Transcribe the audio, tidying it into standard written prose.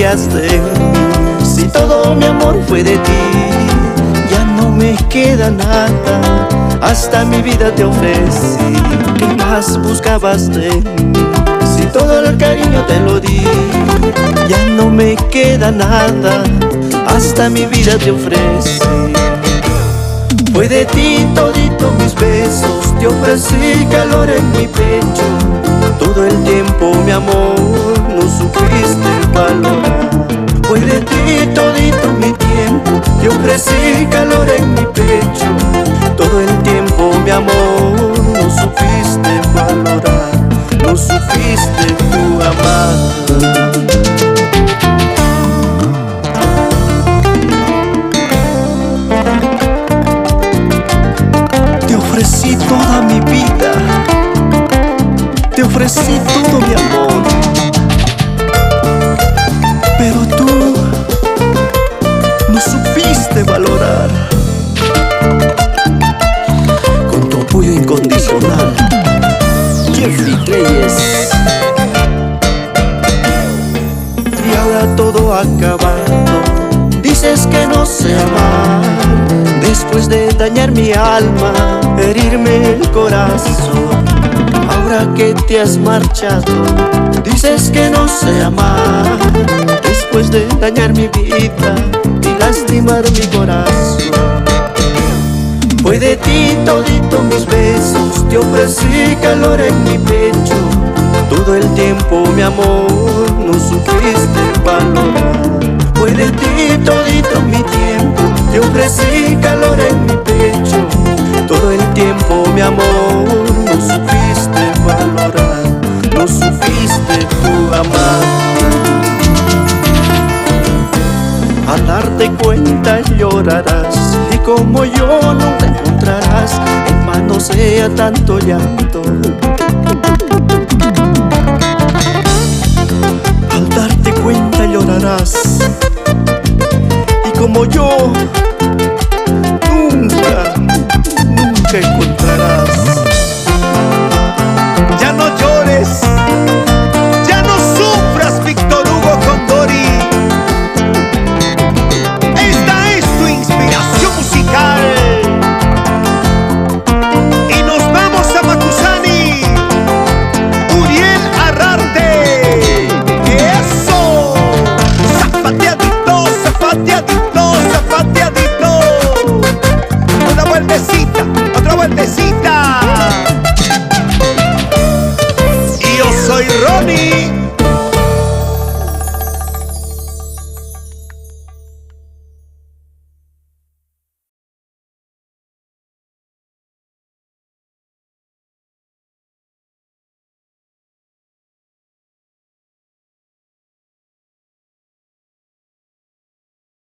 querías de mí. Si todo mi amor fue de ti, ya no me queda nada, hasta mi vida te ofrecí. ¿Qué más buscabas de mí? Si todo el cariño te lo di, ya no me queda nada, hasta mi vida te ofrecí. Fue de ti todito mis besos, te ofrecí calor en mi pecho. Todo el tiempo mi amor no supiste valorar. Fue de ti todito mi tiempo, te ofrecí calor en mi pecho. Todo el tiempo mi amor no supiste valorar, no supiste tú amar. Te ofrecí toda mi vida, te ofrecí todo mi amor, pero tú no supiste valorar. Con tu apoyo incondicional, Jeffrey Reyes. Y ahora todo acabado, dices que no sé amar. Después de dañar mi alma, herirme el corazón. Ahora que te has marchado, dices que no sé amar. Después de dañar mi vida y lastimar mi corazón. Fue de ti todito mis besos, te ofrecí calor en mi pecho. Todo el tiempo mi amor no supiste valorar. Fue de ti todito mi tiempo, te ofrecí calor en mi pecho. Todo el tiempo mi amor no supiste valorar, no supiste tú amar. Al darte cuenta llorarás, y como yo nunca encontrarás, en vano sea tanto llanto. Al darte cuenta llorarás, y como yo nunca encontrarás.